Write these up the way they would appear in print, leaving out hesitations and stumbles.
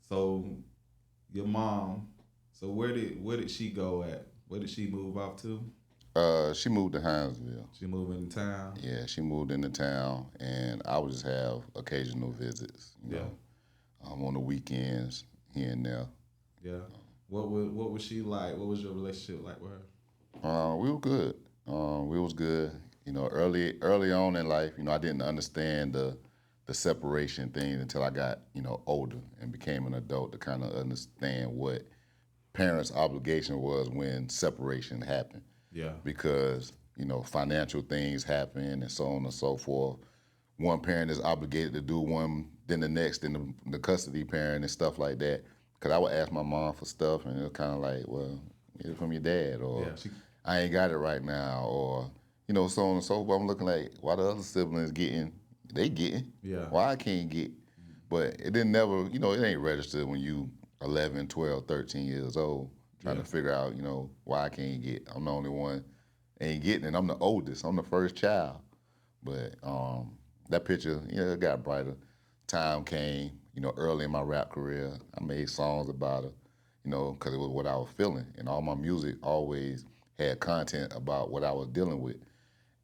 So your mom. So where did she go at? Where did she move off to? She moved to Hinesville. She moved into town. Yeah, she moved into town, and I would just have occasional visits, Yeah, on the weekends here and there. yeah. What was she like? What was your relationship like with her? We were good. We was good. Early on in life, I didn't understand the separation thing until I got older and became an adult to kind of understand what parents' obligation was when separation happened. Yeah, Because financial things happen and so on and so forth. One parent is obligated to do one, then the next, then the custody parent and stuff like that. Because I would ask my mom for stuff, and it was kind of like, well, get it from your dad, or yeah. She I ain't got it right now, or so on and so forth. I'm looking like, why the other siblings getting, they getting, yeah, why I can't get? But it didn't never, it ain't registered when you 11, 12, 13 years old, trying yeah, to figure out, why I can't get. I'm the only one ain't getting it. I'm the oldest. I'm the first child. But that picture, it got brighter. Time came, early in my rap career. I made songs about her, because it was what I was feeling. And all my music always had content about what I was dealing with.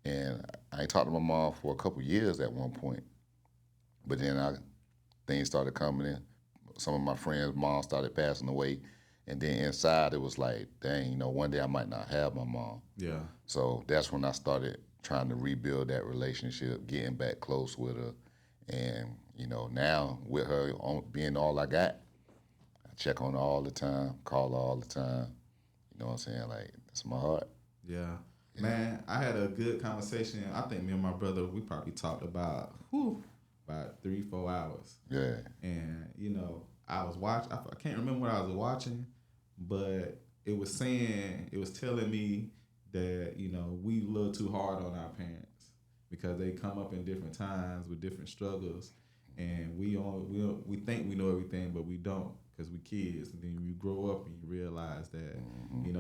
And I ain't talked to my mom for a couple years at one point. But then things started coming in. Some of my friends' moms started passing away. And then inside it was like, dang, one day I might not have my mom. yeah, So that's when I started trying to rebuild that relationship, getting back close with her. And, now with her being all I got, I check on her all the time, call her all the time. You know what I'm saying? Like, that's my heart. yeah. Man, I had a good conversation. I think me and my brother, we probably talked about 3, 4 hours. Yeah. And I was watching. I can't remember what I was watching, but it was telling me that we a little too hard on our parents because they come up in different times with different struggles, and we think we know everything, but we don't because we kids. And then you grow up and you realize that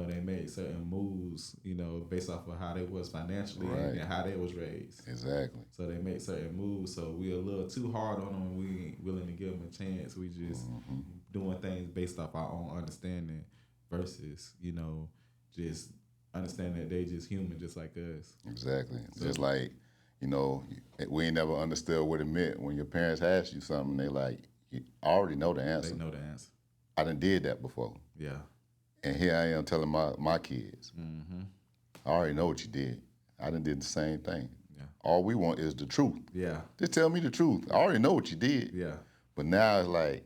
they made certain moves based off of how they was financially Right. and how they was raised. Exactly. So they make certain moves. So we a little too hard on them. We ain't willing to give them a chance. We just doing things based off our own understanding versus just understanding that they just human just like us. Exactly. So Just like, you know, we ain't never understood what it meant when your parents asked you something. They like, I already know the they answer. know the answer. I done did that before. Yeah. And here I am telling my kids, Mm-hmm. I already know what you did. I done did the same thing. Yeah. All we want is the truth. Yeah. Just tell me the truth. I already know what you did. Yeah. But now it's like,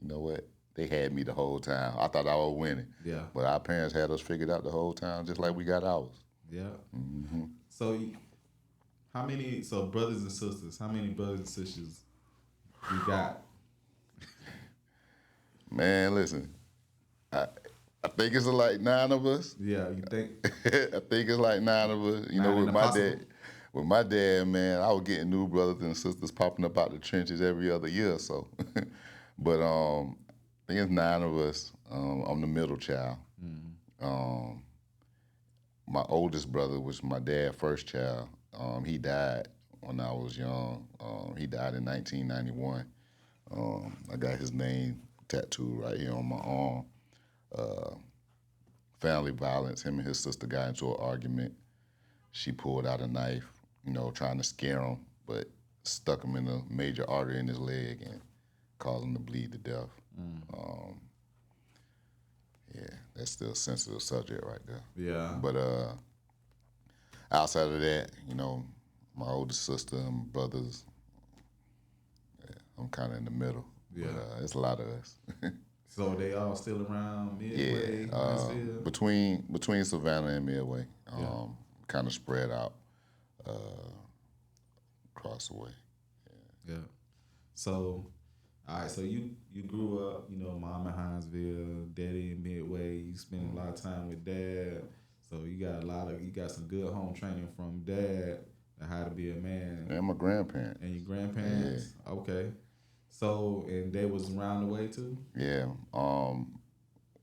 you know what? They had me the whole time. I thought I was winning. Yeah. But our parents had us figured out the whole time, just like we got ours. Yeah. Hmm. So how many? So brothers and sisters. How many brothers and sisters you got? Man, listen, I, I think it's like 9 of us. Yeah. You think I think it's like 9 of us. nine and With a my possible? dad, man, I was getting new brothers and sisters popping up out the trenches every other year or so. But I think it's 9 of us. I'm the middle child. Um, my oldest brother was my dad's first child. He died when I was young. He died in 1991. I got his name tattooed right here on my arm. Uh, Family violence. Him and his sister got into an argument. She pulled out a knife, trying to scare him, but stuck him in a major artery in his leg and caused him to bleed to death. Um, yeah, that's still a sensitive subject right there. Yeah. But outside of that, my older sister and brothers, I'm kind of in the middle. Yeah. But it's a lot of us. So they all still around Yeah, Midway, Huntsville? between Savannah and Midway, Yeah. kind of spread out uh, across the way. Yeah. So, all right. So you grew up, mom in Hinesville, daddy in Midway. You spent a lot of time with dad. So you got some good home training from dad on how to be a man. And my grandparents. And your grandparents. Okay. So and they was around the way too. Yeah,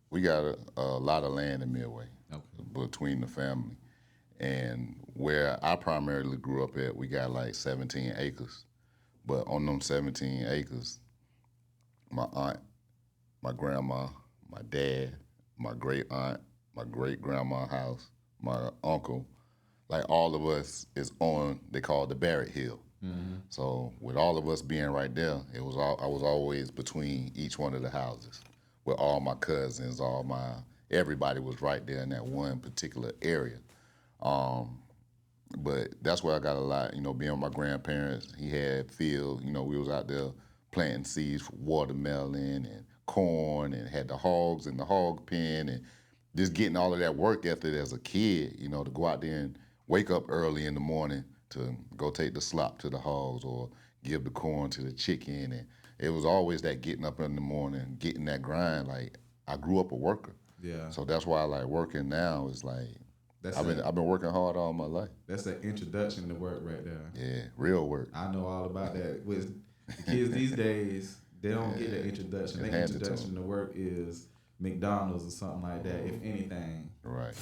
we got a lot of land in Midway Okay. between the family, and where I primarily grew up at, we got like 17 acres. But on them 17 acres, my aunt my grandma, my dad, my great aunt, my great grandma house, my uncle. Like all of us is on, they call it the Barrett Hill. So with all of us being right there, I was always between each one of the houses with all my cousins, everybody was right there in that one particular area. But that's where I got a lot, being with my grandparents. He had field, we was out there planting seeds for watermelon and corn and had the hogs in the hog pen and just getting all of that work ethic as a kid, to go out there and wake up early in the morning to go take the slop to the hogs or give the corn to the chicken. And it was always that getting up in the morning, getting that grind. Like, I grew up a worker. Yeah. So that's why I like working now. It's like, I've been working hard all my life. That's an introduction to work right there. Yeah, real work. I know all about that. With the kids these days, they don't get an introduction. Their introduction to work is McDonald's or something like that, if anything. Right.